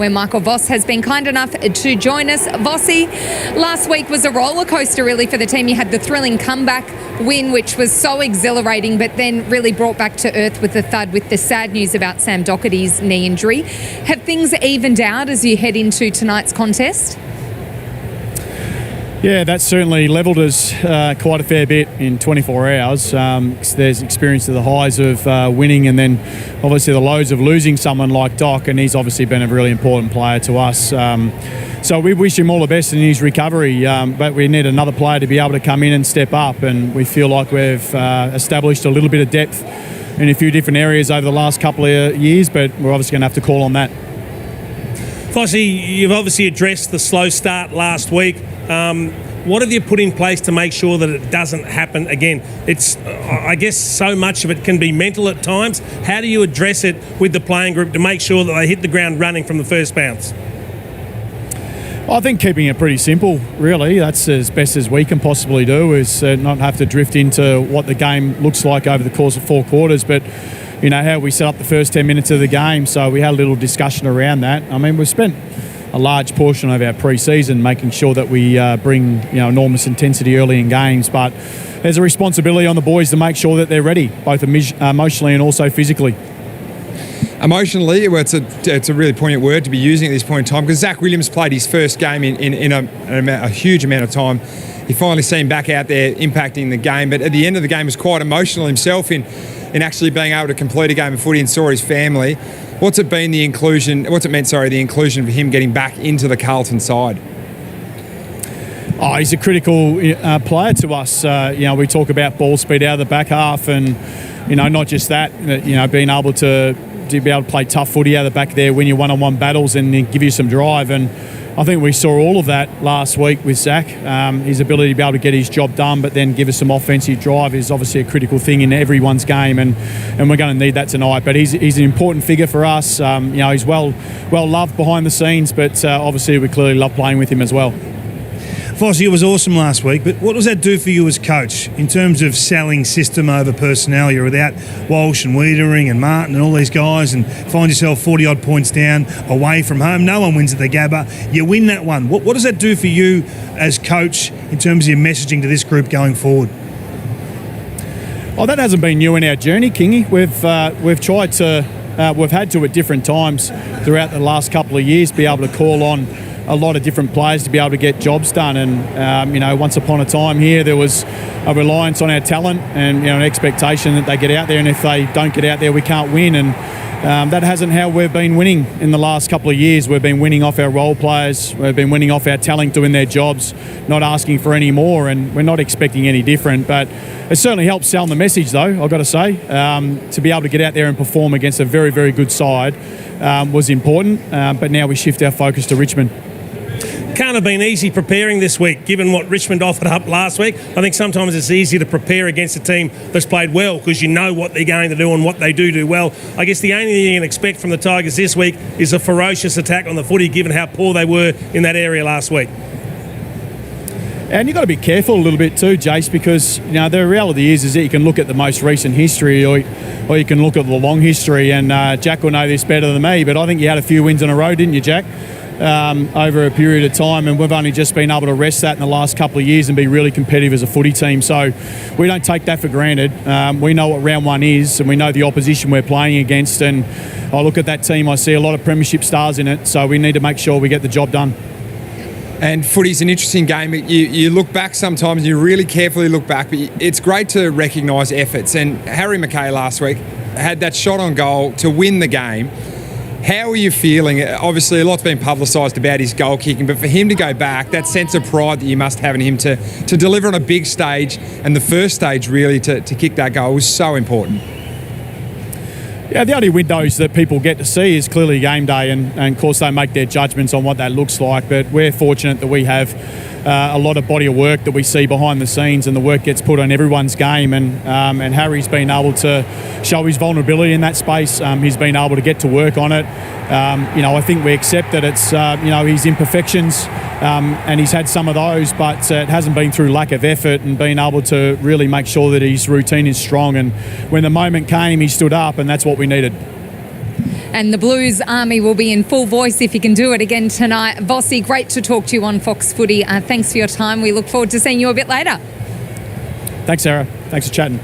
where Michael Voss has been kind enough to join us. Vossy, last week was a roller coaster really for the team. You had the thrilling comeback win, which was so exhilarating, but then really brought back to earth with the thud with the sad news about Sam Doherty's knee injury. Have things evened out as you head into tonight's contest? Yeah, that's certainly levelled us quite a fair bit in 24 hours. There's experience of the highs of winning and then obviously the lows of losing someone like Doc, and he's obviously been a really important player to us. So we wish him all the best in his recovery, but we need another player to be able to come in and step up, and we feel like we've established a little bit of depth in a few different areas over the last couple of years, but we're obviously going to have to call on that. Fossey, you've obviously addressed the slow start last week. What have you put in place to make sure that it doesn't happen again? It's, I guess, so much of it can be mental at times. How do you address it with the playing group to make sure that they hit the ground running from the first bounce? I think keeping it pretty simple, really. That's as best as we can possibly do, is not have to drift into what the game looks like over the course of 4 quarters, but you know how we set up the first 10 minutes of the game. So we had a little discussion around that. I mean, we've spent a large portion of our pre-season making sure that we bring enormous intensity early in games, but there's a responsibility on the boys to make sure that they're ready, both emotionally and also physically. Emotionally, well, it's a really poignant word to be using at this point in time, because Zach Williams played his first game in a huge amount of time. You finally see him back out there impacting the game, but at the end of the game was quite emotional himself in actually being able to complete a game of footy and saw his family. What's it meant, the inclusion for him getting back into the Carlton side? Oh, he's a critical player to us. We talk about ball speed out of the back half, and not just that. Being able to be able to play tough footy out of the back there, win your one-on-one battles, and give you some drive. And I think we saw all of that last week with Zach. His ability to be able to get his job done, but then give us some offensive drive is obviously a critical thing in everyone's game, and we're going to need that tonight. But he's an important figure for us. He's well loved behind the scenes, but obviously we clearly love playing with him as well. Fossey, it was awesome last week, but what does that do for you as coach in terms of selling system over personnel? You're without Walsh and Wiedering and Martin and all these guys, and find yourself 40-odd points down away from home. No one wins at the Gabba. You win that one. What does that do for you as coach in terms of your messaging to this group going forward? Oh, that hasn't been new in our journey, Kingy. We've tried to, we've had to at different times throughout the last couple of years be able to call on a lot of different players to be able to get jobs done, and once upon a time here there was a reliance on our talent and an expectation that they get out there, and if they don't get out there we can't win, and that hasn't how we've been winning in the last couple of years. We've been winning off our role players, we've been winning off our talent doing their jobs, not asking for any more, and we're not expecting any different. But it certainly helps sell the message, though, I've got to say. To be able to get out there and perform against a very, very good side was important, but now we shift our focus to Richmond. Can't have been easy preparing this week, given what Richmond offered up last week. I think sometimes it's easier to prepare against a team that's played well because you know what they're going to do and what they do well. I guess the only thing you can expect from the Tigers this week is a ferocious attack on the footy, given how poor they were in that area last week. And you've got to be careful a little bit too, Jace, because the reality is that you can look at the most recent history or you can look at the long history, and Jack will know this better than me, but I think you had a few wins in a row, didn't you, Jack? Over a period of time, and we've only just been able to rest that in the last couple of years and be really competitive as a footy team. So we don't take that for granted. We know what round one is, and we know the opposition we're playing against, and I look at that team, I see a lot of premiership stars in it, so we need to make sure we get the job done. And footy's an interesting game. You look back sometimes, you really carefully look back, but it's great to recognise efforts, and Harry McKay last week had that shot on goal to win the game. How are you feeling? Obviously, a lot's been publicised about his goal kicking, but for him to go back, that sense of pride that you must have in him to deliver on a big stage, and the first stage really to kick that goal was so important. Yeah, the only windows that people get to see is clearly game day, and of course they make their judgments on what that looks like, but we're fortunate that we have a lot of body of work that we see behind the scenes, and the work gets put on everyone's game, and Harry's been able to show his vulnerability in that space. He's been able to get to work on it. I think we accept that it's his imperfections, and he's had some of those, but it hasn't been through lack of effort and being able to really make sure that his routine is strong, and when the moment came he stood up, and that's what we needed. and the Blues army will be in full voice if you can do it again tonight. Vossy, great to talk to you on Fox Footy. Thanks for your time. We look forward to seeing you a bit later. Thanks, Sarah. Thanks for chatting.